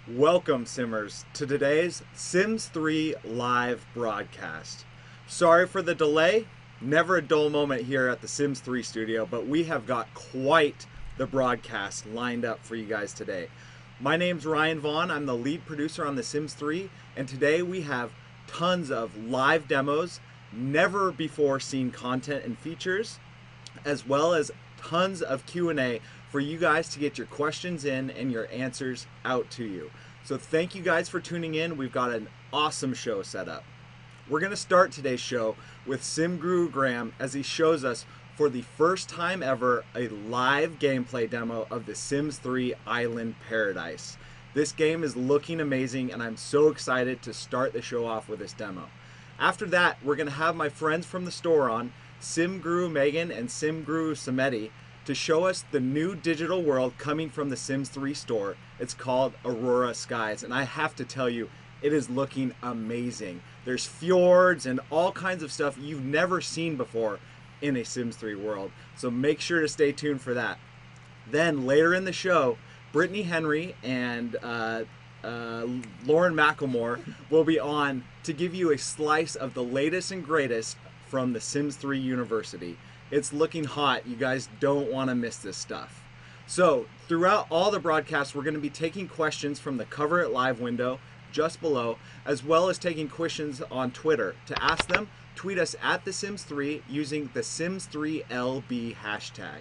Welcome, Simmers, to today's Sims 3 live broadcast. Sorry for the delay. Never a dull moment here at the Sims 3 studio, but we have got quite the broadcast lined up for you guys today. My name's Ryan Vaughn. I'm the lead producer on The Sims 3, and today we have tons of live demos, never before seen content and features, as well as tons of Q&A for you guys to get your questions in and your answers out to you. So thank you guys for tuning in. We've got an awesome show set up. We're going to start today's show with Sim Guru Graham as he shows us for the first time ever a live gameplay demo of The Sims 3 Island Paradise. This game is looking amazing and I'm so excited to start the show off with this demo. After that, we're going to have my friends from the store on, Sim Guru Megan and Sim Guru Samedi, to show us the new digital world coming from the Sims 3 store. It's called Aurora Skies, and I have to tell you, it is looking amazing. There's fjords and all kinds of stuff you've never seen before in a Sims 3 world, so make sure to stay tuned for that. Then later in the show, Brittany Henry and Lauren McElmore will be on to give you a slice of the latest and greatest from the Sims 3 University. It's looking hot. You guys don't want to miss this stuff. So throughout all the broadcasts, we're going to be taking questions from the Cover It Live window just below, as well as taking questions on Twitter. To ask them, tweet us at The Sims 3 using the Sims3LB hashtag.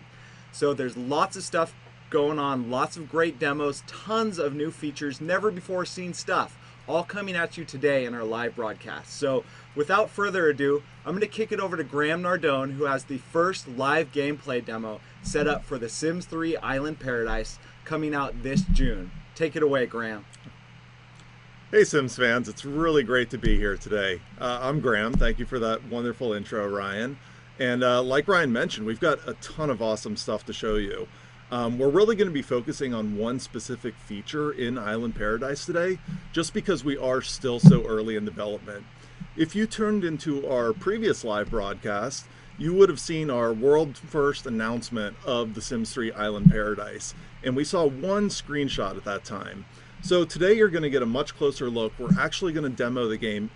So there's lots of stuff going on, lots of great demos, tons of new features, never before seen stuff, all coming at you today in our live broadcast. So without further ado, I'm going to kick it over to Graham Nardone, who has the first live gameplay demo set up for The Sims 3 Island Paradise coming out this June. Take it away, Graham. Hey Sims fans, it's really great to be here today. I'm Graham. Thank you for that wonderful intro, Ryan. And like Ryan mentioned, we've got a ton of awesome stuff to show you. We're really going to be focusing on one specific feature in Island Paradise today, just because we are still so early in development. If you turned into our previous live broadcast, you would have seen our world first announcement of The Sims 3 Island Paradise, and we saw one screenshot at that time. So today you're going to get a much closer look. We're actually going to demo the game,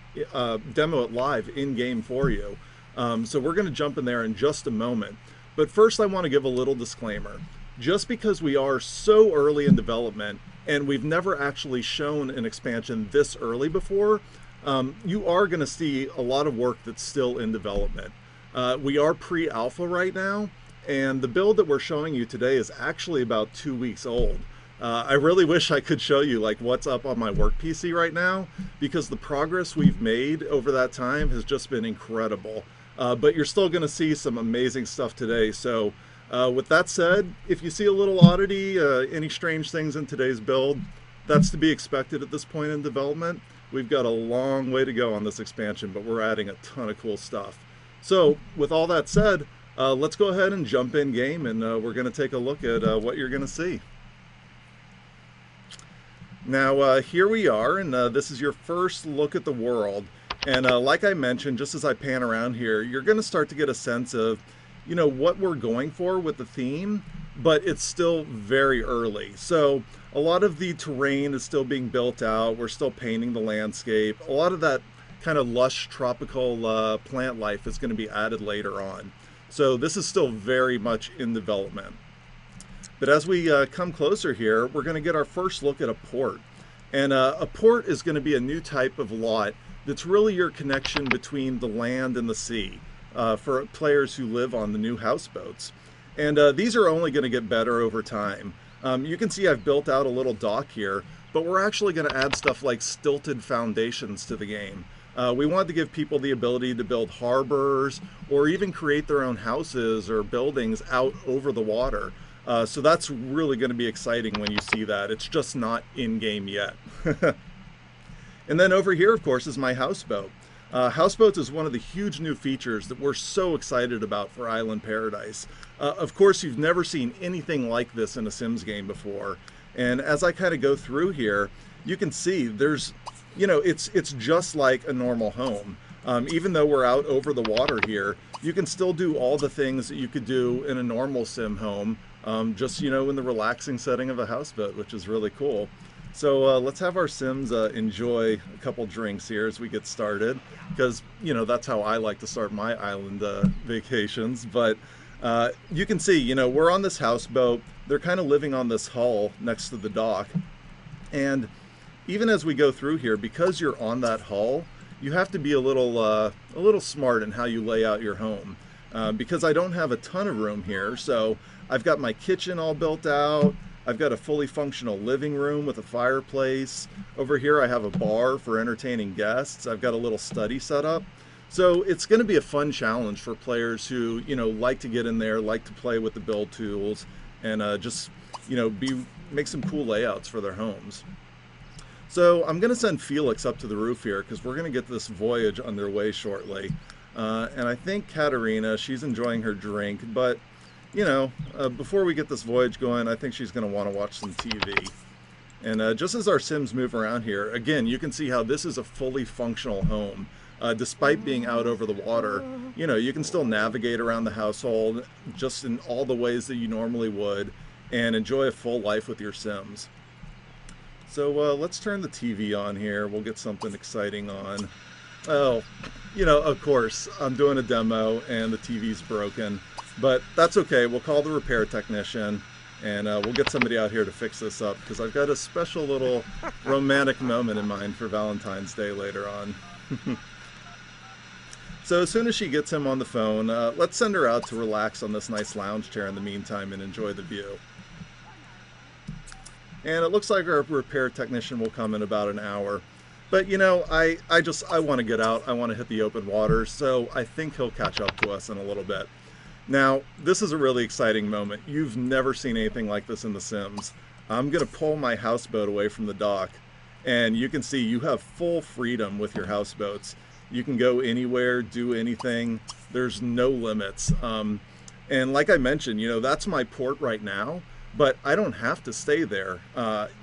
demo it live in game for you. So we're going to jump in there in just a moment. But first I want to give a little disclaimer. Just because we are so early in development and we've never actually shown an expansion this early before, you are going to see a lot of work that's still in development. We are pre-alpha right now, and the build that we're showing you today is actually about 2 weeks old. I really wish I could show you like what's up on my work PC right now, because the progress we've made over that time has just been incredible. But you're still going to see some amazing stuff today. So with that said, if you see a little oddity, any strange things in today's build, that's to be expected at this point in development. We've got a long way to go on this expansion, but we're adding a ton of cool stuff. So with all that said, let's go ahead and jump in game, and we're going to take a look at what you're going to see. Now here we are, and this is your first look at the world. And like I mentioned, just as I pan around here, you're going to start to get a sense of, you know, what we're going for with the theme, but it's still very early. So a lot of the terrain is still being built out. We're still painting the landscape. A lot of that kind of lush tropical plant life is going to be added later on. So this is still very much in development. But as we come closer here, we're going to get our first look at a port. And a port is going to be a new type of lot that's really your connection between the land and the sea for players who live on the new houseboats. And these are only going to get better over time. You can see I've built out a little dock here, but we're actually going to add stuff like stilted foundations to the game. We wanted to give people the ability to build harbors or even create their own houses or buildings out over the water. So that's really going to be exciting when you see that. It's just not in-game yet. And then over here, of course, is my houseboat. Houseboats is one of the huge new features that we're so excited about for Island Paradise. Of course, you've never seen anything like this in a Sims game before. And as I kind of go through here, you can see there's, you know, it's just like a normal home. Even though we're out over the water here, you can still do all the things that you could do in a normal sim home, just, you know, in the relaxing setting of a houseboat, which is really cool. So let's have our Sims enjoy a couple drinks here as we get started, because that's how I like to start my island vacations. But you can see, we're on this houseboat. They're kind of living on this hull next to the dock, and even as we go through here, because you're on that hull, you have to be a little smart in how you lay out your home, because I don't have a ton of room here. So I've got my kitchen all built out. I've got a fully functional living room with a fireplace. Over here I have a bar for entertaining guests. I've got a little study set up. So it's going to be a fun challenge for players who, like to get in there, like to play with the build tools, and just, make some cool layouts for their homes. So I'm going to send Felix up to the roof here because we're going to get this voyage underway shortly. And I think Katerina, she's enjoying her drink, but before we get this voyage going, I think she's going to want to watch some TV. And just as our Sims move around here, again, you can see how this is a fully functional home. Despite being out over the water, you can still navigate around the household just in all the ways that you normally would and enjoy a full life with your Sims. So let's turn the TV on here. We'll get something exciting on. Oh, of course, I'm doing a demo and the TV's broken. But that's okay. We'll call the repair technician and we'll get somebody out here to fix this up because I've got a special little romantic moment in mind for Valentine's Day later on. So as soon as she gets him on the phone, let's send her out to relax on this nice lounge chair in the meantime and enjoy the view. And it looks like our repair technician will come in about an hour. But I want to get out. I want to hit the open water, so I think he'll catch up to us in a little bit. Now, this is a really exciting moment. You've never seen anything like this in The Sims. I'm going to pull my houseboat away from the dock, and you can see you have full freedom with your houseboats. You can go anywhere, do anything. There's no limits. And like I mentioned, that's my port right now, but I don't have to stay there.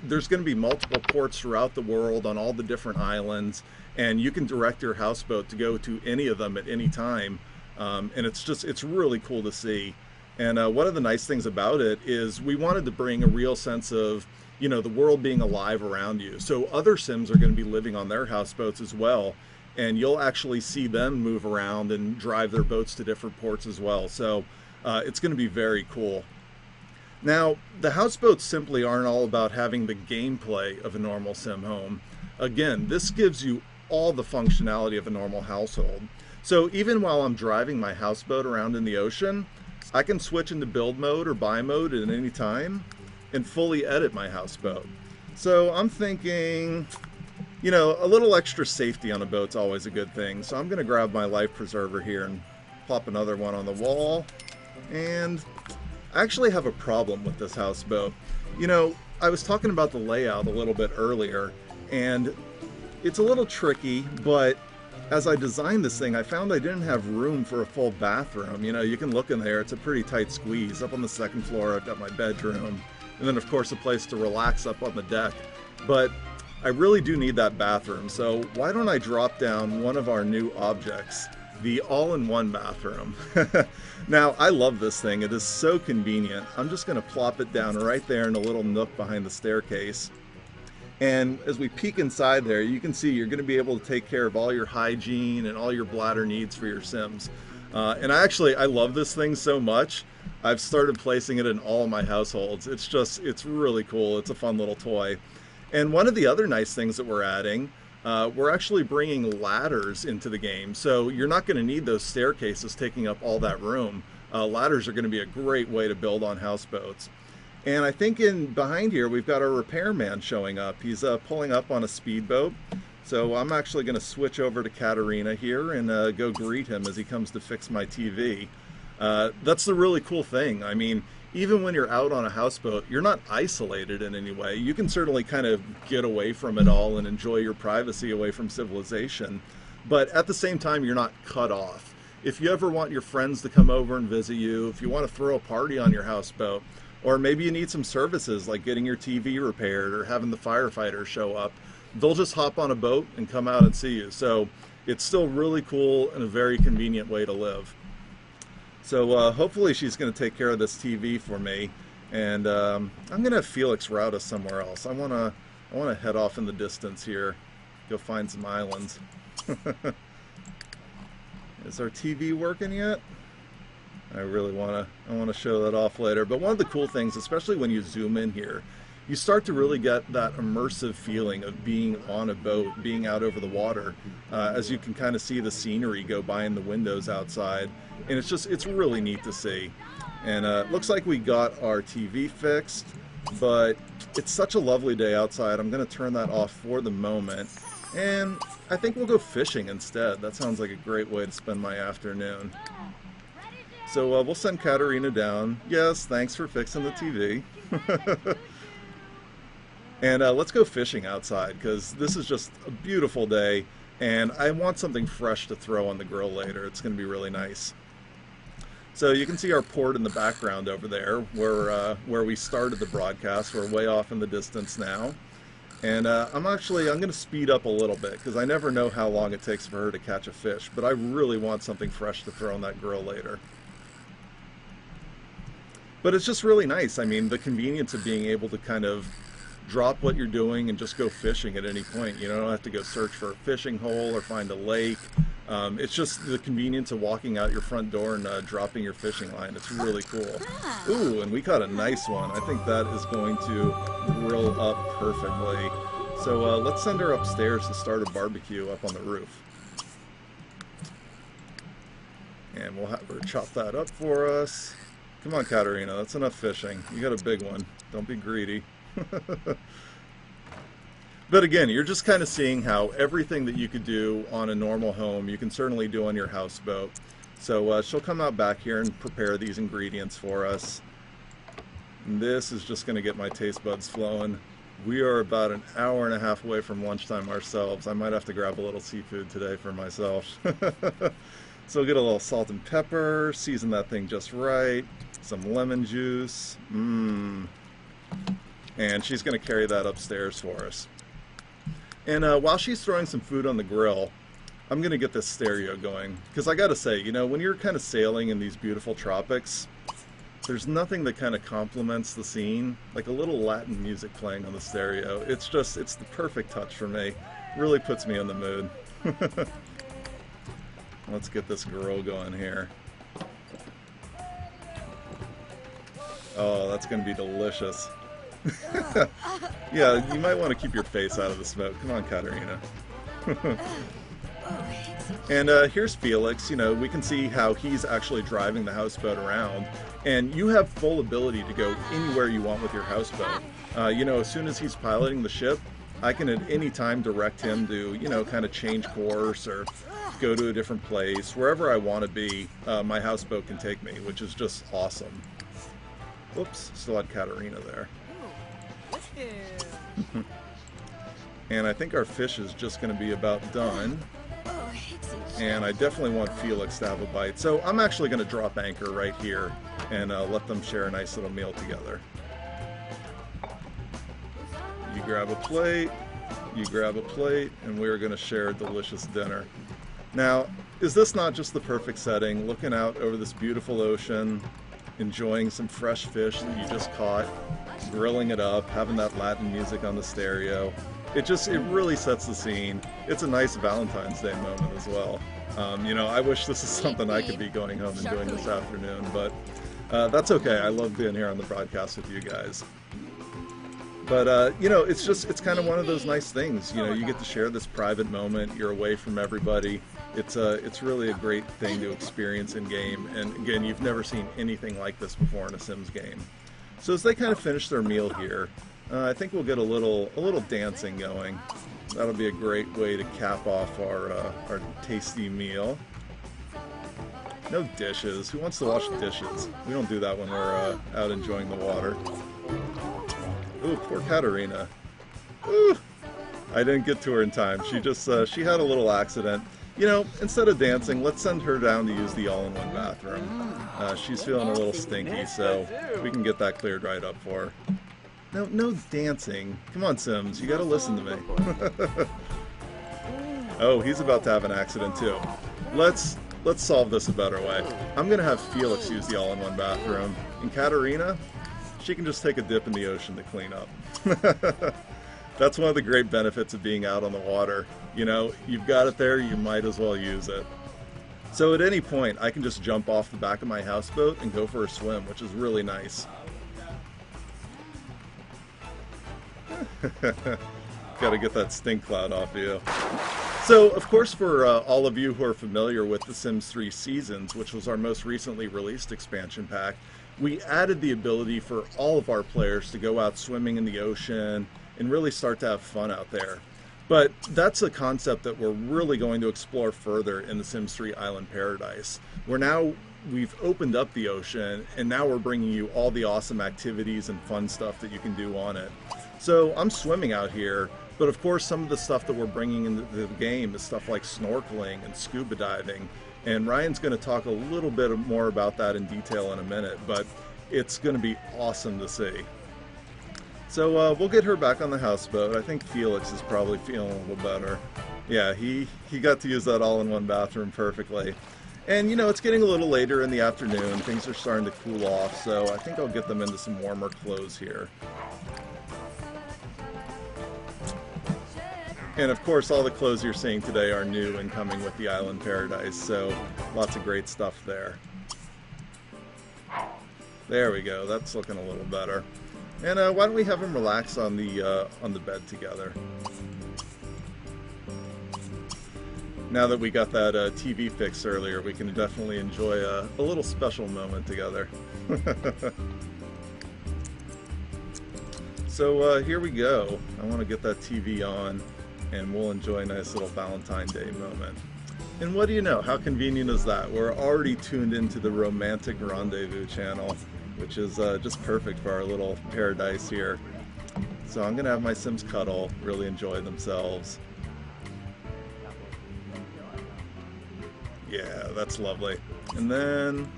There's going to be multiple ports throughout the world on all the different islands, and you can direct your houseboat to go to any of them at any time. And it's really cool to see. And one of the nice things about it is we wanted to bring a real sense of, the world being alive around you. So other Sims are going to be living on their houseboats as well. And you'll actually see them move around and drive their boats to different ports as well. So it's going to be very cool. Now, the houseboats simply aren't all about having the gameplay of a normal Sim home. Again, this gives you all the functionality of a normal household. So even while I'm driving my houseboat around in the ocean, I can switch into build mode or buy mode at any time and fully edit my houseboat. So I'm thinking, a little extra safety on a boat's always a good thing. So I'm going to grab my life preserver here and plop another one on the wall. And I actually have a problem with this houseboat. I was talking about the layout a little bit earlier, and it's a little tricky, but as I designed this thing, I found I didn't have room for a full bathroom. You can look in there, it's a pretty tight squeeze. Up on the second floor, I've got my bedroom, and then of course a place to relax up on the deck. But I really do need that bathroom, so why don't I drop down one of our new objects, the all-in-one bathroom. Now, I love this thing. It is so convenient. I'm just going to plop it down right there in a little nook behind the staircase. And as we peek inside there, you can see you're going to be able to take care of all your hygiene and all your bladder needs for your Sims. And I love this thing so much, I've started placing it in all my households. It's really cool. It's a fun little toy. And one of the other nice things that we're adding, we're actually bringing ladders into the game. So you're not going to need those staircases taking up all that room. Ladders are going to be a great way to build on houseboats. And I think behind here, we've got our repairman showing up. He's pulling up on a speedboat. So I'm actually going to switch over to Katerina here and go greet him as he comes to fix my TV. That's the really cool thing. I mean, even when you're out on a houseboat, you're not isolated in any way. You can certainly kind of get away from it all and enjoy your privacy away from civilization. But at the same time, you're not cut off. If you ever want your friends to come over and visit you, if you want to throw a party on your houseboat, or maybe you need some services like getting your TV repaired or having the firefighters show up, they'll just hop on a boat and come out and see you. So it's still really cool and a very convenient way to live. So hopefully she's going to take care of this TV for me. And I'm going to have Felix route us somewhere else. I want I want to head off in the distance here, go find some islands. Is our TV working yet? I really want to show that off later. But one of the cool things, especially when you zoom in here, you start to really get that immersive feeling of being on a boat, being out over the water, as you can kind of see the scenery go by in the windows outside. And it's really neat to see. And it looks like we got our TV fixed, but it's such a lovely day outside. I'm going to turn that off for the moment. And I think we'll go fishing instead. That sounds like a great way to spend my afternoon. So we'll send Katerina down. Yes, thanks for fixing the TV. And let's go fishing outside, because this is just a beautiful day, and I want something fresh to throw on the grill later. It's going to be really nice. So you can see our port in the background over there, where we started the broadcast. We're way off in the distance now. And I'm going to speed up a little bit, because I never know how long it takes for her to catch a fish, but I really want something fresh to throw on that grill later. But it's just really nice. I mean, the convenience of being able to kind of drop what you're doing and just go fishing at any point. You don't have to go search for a fishing hole or find a lake. It's just the convenience of walking out your front door and dropping your fishing line. It's really cool. Ooh, and we caught a nice one. I think that is going to grill up perfectly. So let's send her upstairs to start a barbecue up on the roof. And we'll have her chop that up for us. Come on, Katerina, that's enough fishing. You got a big one. Don't be greedy. But again, you're just kind of seeing how everything that you could do on a normal home, you can certainly do on your houseboat. So she'll come out back here and prepare these ingredients for us. And this is just going to get my taste buds flowing. We are about an hour and a half away from lunchtime ourselves. I might have to grab a little seafood today for myself. So get a little salt and pepper, season that thing just right, some lemon juice. And she's going to carry that upstairs for us. And while she's throwing some food on the grill, I'm going to get this stereo going. Because I got to say, you know, when you're kind of sailing in these beautiful tropics, there's nothing that kind of complements the scene like a little Latin music playing on the stereo. It's the perfect touch for me. Really puts me in the mood. Let's get this grill going here. Oh, that's going to be delicious. Yeah, you might want to keep your face out of the smoke. Come on, Katerina. And here's Felix. You know, we can see how he's actually driving the houseboat around. And you have full ability to go anywhere you want with your houseboat. You know, as soon as he's piloting the ship, I can at any time direct him to, you know, kind of change course or go to a different place. Wherever I want to be, my houseboat can take me, which is just awesome. Whoops, still had Katerina there. And I think our fish is just going to be about done. And I definitely want Felix to have a bite. So I'm actually going to drop anchor right here and let them share a nice little meal together. You grab a plate, and we're going to share a delicious dinner. Now, is this not just the perfect setting? Looking out over this beautiful ocean, enjoying some fresh fish that you just caught, grilling it up, having that Latin music on the stereo. It really sets the scene. It's a nice Valentine's Day moment as well. You know, I wish this is something I could be going home and doing this afternoon, but that's okay. I love being here on the broadcast with you guys. But, you know, it's kind of one of those nice things. You know, you get to share this private moment. You're away from everybody. It's really a great thing to experience in game. And again, you've never seen anything like this before in a Sims game. So as they kind of finish their meal here, I think we'll get a little dancing going. That'll be a great way to cap off our tasty meal. No dishes. Who wants to wash dishes? We don't do that when we're out enjoying the water. Ooh, poor Katerina. Ooh, I didn't get to her in time. She just she had a little accident. You know, instead of dancing, let's send her down to use the all-in-one bathroom. She's feeling a little stinky, so we can get that cleared right up for her. No dancing. Come on, Sims, you gotta listen to me. Oh, he's about to have an accident too. Let's solve this a better way. I'm gonna have Felix use the all-in-one bathroom, and Katerina, she can just take a dip in the ocean to clean up. That's one of the great benefits of being out on the water. You know, you've got it there, you might as well use it. So at any point, I can just jump off the back of my houseboat and go for a swim, which is really nice. Got to get that stink cloud off of you. So, of course, for all of you who are familiar with The Sims 3 Seasons, which was our most recently released expansion pack, we added the ability for all of our players to go out swimming in the ocean and really start to have fun out there. But that's a concept that we're really going to explore further in The Sims 3 Island Paradise. We've opened up the ocean, and now we're bringing you all the awesome activities and fun stuff that you can do on it. So I'm swimming out here, but of course some of the stuff that we're bringing into the game is stuff like snorkeling and scuba diving. And Ryan's going to talk a little bit more about that in detail in a minute, but it's going to be awesome to see. So we'll get her back on the houseboat. I think Felix is probably feeling a little better. Yeah, he got to use that all-in-one bathroom perfectly. And you know, it's getting a little later in the afternoon. Things are starting to cool off, so I think I'll get them into some warmer clothes here. And of course, all the clothes you're seeing today are new and coming with the Island Paradise, so lots of great stuff there. There we go, that's looking a little better. And why don't we have him relax on the bed together? Now that we got that TV fixed earlier, we can definitely enjoy a little special moment together. So here we go. I want to get that TV on, and we'll enjoy a nice little Valentine's Day moment. And what do you know? How convenient is that? We're already tuned into the Romantic Rendezvous channel, which is just perfect for our little paradise here. So I'm going to have my Sims cuddle, really enjoy themselves. Yeah, that's lovely. And then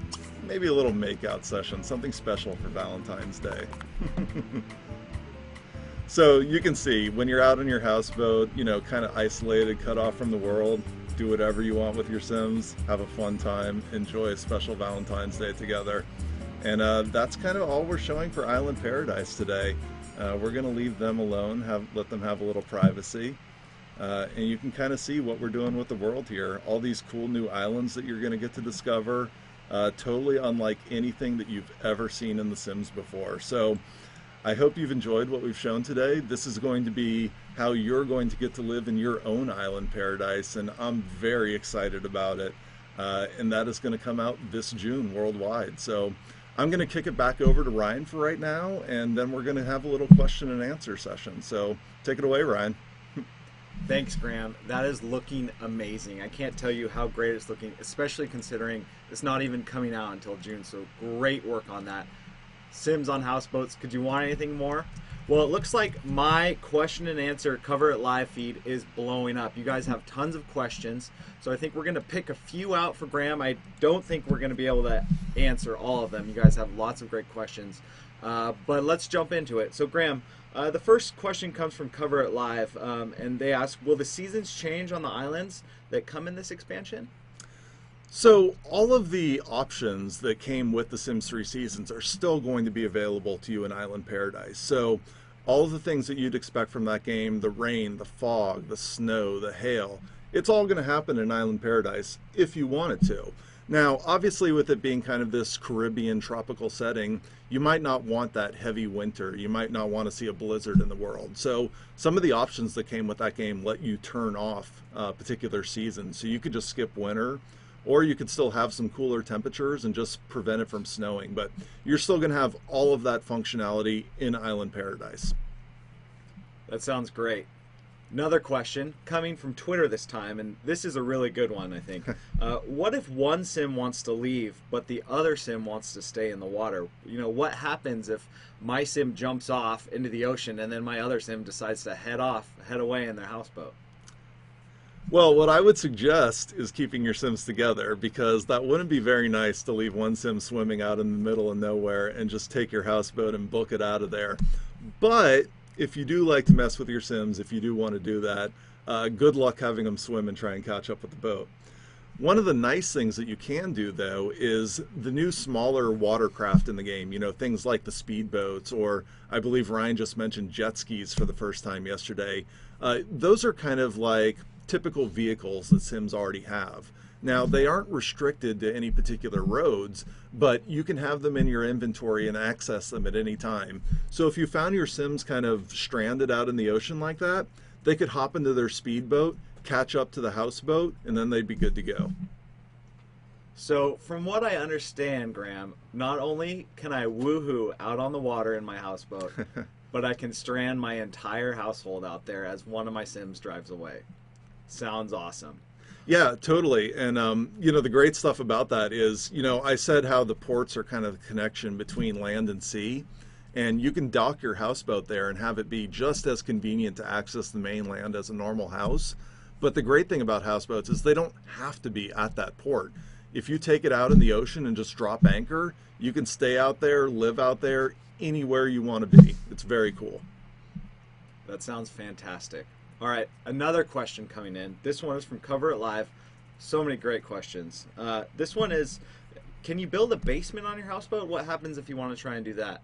maybe a little make-out session, something special for Valentine's Day. So you can see, when you're out on your houseboat, you know, kind of isolated, cut off from the world, do whatever you want with your Sims, have a fun time, enjoy a special Valentine's Day together. And that's kind of all we're showing for Island Paradise today. We're going to leave them alone, let them have a little privacy. And you can kind of see what we're doing with the world here. All these cool new islands that you're going to get to discover, totally unlike anything that you've ever seen in The Sims before. So I hope you've enjoyed what we've shown today. This is going to be how you're going to get to live in your own island paradise, and I'm very excited about it. And that is going to come out this June worldwide. So I'm going to kick it back over to Ryan for right now, and then we're going to have a little question and answer session. So take it away, Ryan. Thanks, Graham. That is looking amazing. I can't tell you how great it's looking, especially considering it's not even coming out until June. So great work on that. Sims on houseboats. Could you want anything more? Well, it looks like my question and answer Cover It Live feed is blowing up. You guys have tons of questions, so I think we're going to pick a few out for Graham. I don't think we're going to be able to answer all of them. You guys have lots of great questions, but let's jump into it. So Graham, the first question comes from Cover It Live, and they ask, will the seasons change on the islands that come in this expansion? So all of the options that came with The Sims 3 Seasons are still going to be available to you in Island Paradise. So all of the things that you'd expect from that game, the rain, the fog, the snow, the hail, it's all going to happen in Island Paradise if you want it to. Now, obviously with it being kind of this Caribbean tropical setting, you might not want that heavy winter. You might not want to see a blizzard in the world. So some of the options that came with that game let you turn off particular seasons. So you could just skip winter, or you could still have some cooler temperatures and just prevent it from snowing. But you're still going to have all of that functionality in Island Paradise. That sounds great. Another question coming from Twitter this time, and this is a really good one, I think. What if one Sim wants to leave, but the other Sim wants to stay in the water? You know, what happens if my Sim jumps off into the ocean and then my other Sim decides to head away in their houseboat? Well, what I would suggest is keeping your Sims together, because that wouldn't be very nice to leave one Sim swimming out in the middle of nowhere and just take your houseboat and book it out of there. But if you do like to mess with your Sims, if you do want to do that, good luck having them swim and try and catch up with the boat. One of the nice things that you can do, though, is the new smaller watercraft in the game, things like the speedboats, or I believe Ryan just mentioned jet skis for the first time yesterday. Those are kind of like typical vehicles that Sims already have. Now, they aren't restricted to any particular roads, but you can have them in your inventory and access them at any time. So if you found your Sims kind of stranded out in the ocean like that, they could hop into their speedboat, catch up to the houseboat, and then they'd be good to go. So from what I understand, Graham, not only can I woohoo out on the water in my houseboat, but I can strand my entire household out there as one of my Sims drives away. Sounds awesome. Yeah, totally. And, the great stuff about that is, I said how the ports are kind of the connection between land and sea. And you can dock your houseboat there and have it be just as convenient to access the mainland as a normal house. But the great thing about houseboats is they don't have to be at that port. If you take it out in the ocean and just drop anchor, you can stay out there, live out there, anywhere you want to be. It's very cool. That sounds fantastic. All right, another question coming in. This one is from Cover It Live. So many great questions. This one is, can you build a basement on your houseboat? What happens if you want to try and do that?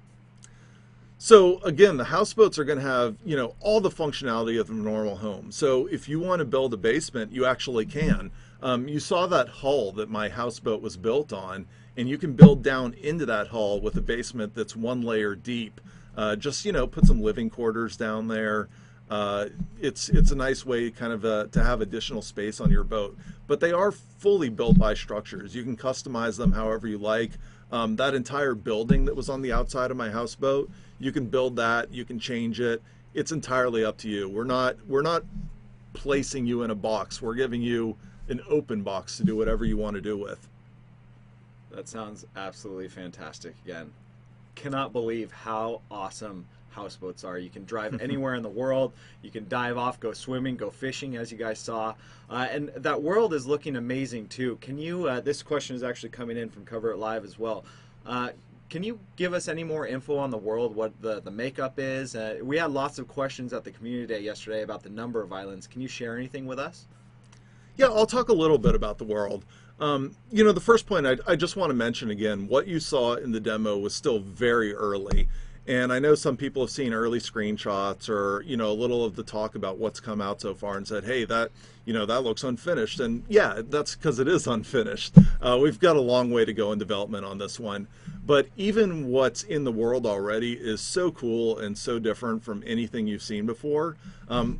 So again, the houseboats are going to have, all the functionality of a normal home. So if you want to build a basement, you actually can. You saw that hull that my houseboat was built on, and you can build down into that hull with a basement that's one layer deep. Just, put some living quarters down there. It's a nice way kind of to have additional space on your boat. But they are fully built by structures. You can customize them however you like. That entire building that was on the outside of my houseboat, you can build that, you can change it. It's entirely up to you. We're not placing you in a box. We're giving you an open box to do whatever you want to do with. That sounds absolutely fantastic. Again, cannot believe how awesome houseboats are. You can drive anywhere in the world. You can dive off, go swimming, go fishing, as you guys saw. And that world is looking amazing too. Can you, this question is actually coming in from Cover It Live as well. Can you give us any more info on the world, what the makeup is? We had lots of questions at the community day yesterday about the number of islands. Can you share anything with us? Yeah, I'll talk a little bit about the world. The first point I just want to mention again, what you saw in the demo was still very early. And I know some people have seen early screenshots or, a little of the talk about what's come out so far and said, hey, that looks unfinished. And yeah, that's because it is unfinished. We've got a long way to go in development on this one. But even what's in the world already is so cool and so different from anything you've seen before.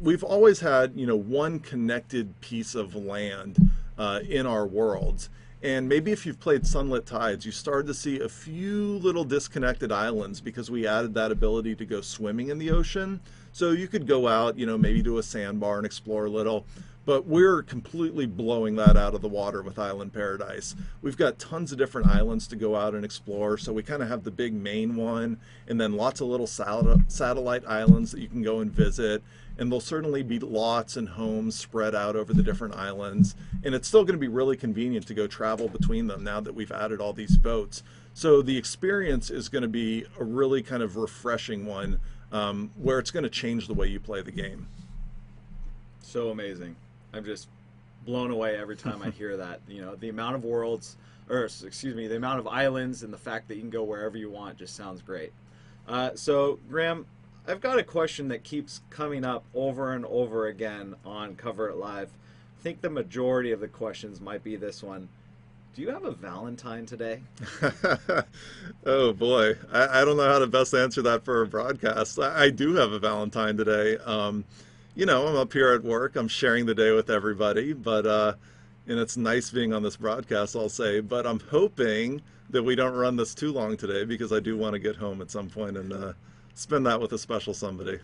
We've always had, one connected piece of land in our worlds. And maybe if you've played Sunlit Tides, you started to see a few little disconnected islands because we added that ability to go swimming in the ocean. So you could go out, maybe do a sandbar and explore a little. But we're completely blowing that out of the water with Island Paradise. We've got tons of different islands to go out and explore. So we kind of have the big main one and then lots of little satellite islands that you can go and visit. And there'll certainly be lots and homes spread out over the different islands. And it's still going to be really convenient to go travel between them now that we've added all these boats. So the experience is going to be a really kind of refreshing one where it's going to change the way you play the game. So amazing. I'm just blown away every time I hear that. The amount of worlds, the amount of islands and the fact that you can go wherever you want just sounds great. So Graham, I've got a question that keeps coming up over and over again on Cover It Live. I think the majority of the questions might be this one. Do you have a Valentine today? Oh boy, I don't know how to best answer that for a broadcast. I do have a Valentine today. I'm up here at work. I'm sharing the day with everybody, but and it's nice being on this broadcast, I'll say. But I'm hoping that we don't run this too long today because I do want to get home at some point and spend that with a special somebody.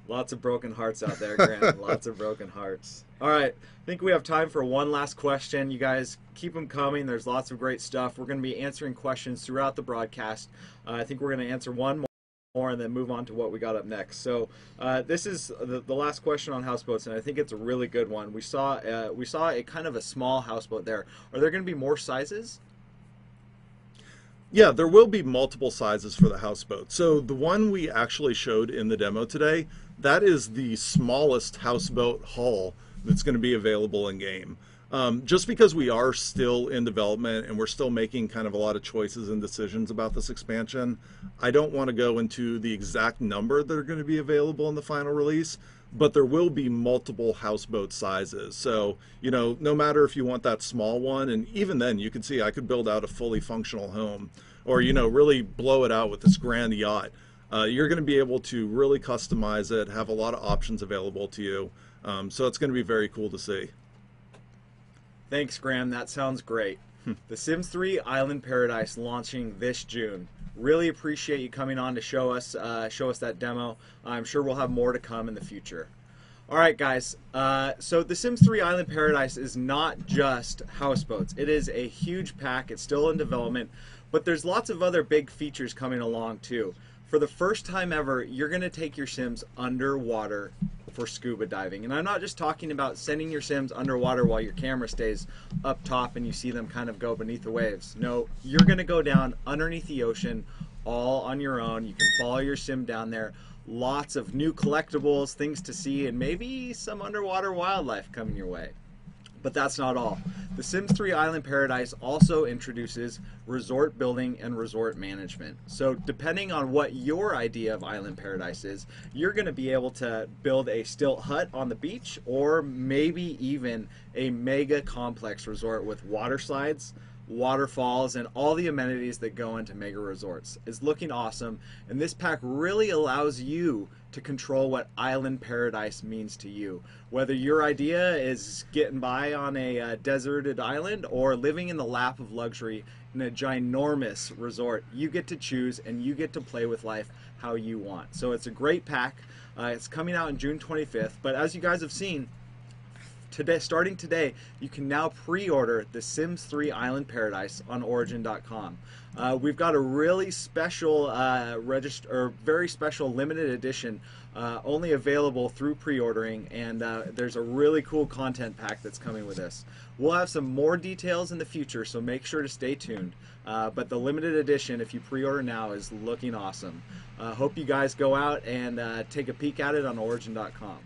Lots of broken hearts out there, Grant. Lots of broken hearts. All right. I think we have time for one last question. You guys keep them coming. There's lots of great stuff. We're going to be answering questions throughout the broadcast. I think we're going to answer one more and then move on to what we got up next. So this is the last question on houseboats, and I think it's a really good one. We saw a kind of a small houseboat there. Are there going to be more sizes? Yeah, there will be multiple sizes for the houseboat. So the one we actually showed in the demo today, that is the smallest houseboat hull that's going to be available in game. Just because we are still in development and we're still making kind of a lot of choices and decisions about this expansion, I don't want to go into the exact number that are going to be available in the final release, but there will be multiple houseboat sizes. So, no matter if you want that small one, and even then you can see I could build out a fully functional home, or, really blow it out with this grand yacht. You're going to be able to really customize it, have a lot of options available to you. So it's going to be very cool to see. Thanks, Graham. That sounds great. The Sims 3 Island Paradise launching this June. Really appreciate you coming on to show us that demo. I'm sure we'll have more to come in the future. All right, guys. So The Sims 3 Island Paradise is not just houseboats. It is a huge pack. It's still in development, but there's lots of other big features coming along too. For the first time ever, you're going to take your Sims underwater for scuba diving. And I'm not just talking about sending your Sims underwater while your camera stays up top and you see them kind of go beneath the waves. No, you're going to go down underneath the ocean all on your own. You can follow your Sim down there. Lots of new collectibles, things to see, and maybe some underwater wildlife coming your way. But that's not all. The Sims 3 Island Paradise also introduces resort building and resort management. So depending on what your idea of Island Paradise is, you're going to be able to build a stilt hut on the beach, or maybe even a mega complex resort with water slides, waterfalls, and all the amenities that go into mega resorts. It's looking awesome, and this pack really allows you to control what Island Paradise means to you. Whether your idea is getting by on a deserted island or living in the lap of luxury in a ginormous resort, you get to choose and you get to play with life how you want. So it's a great pack. It's coming out on June 25th, but as you guys have seen, starting today, you can now pre-order The Sims 3 Island Paradise on Origin.com. We've got a really special very special limited edition only available through pre-ordering, and there's a really cool content pack that's coming with this. We'll have some more details in the future, so make sure to stay tuned. But the limited edition, if you pre-order now, is looking awesome. Hope you guys go out and take a peek at it on Origin.com.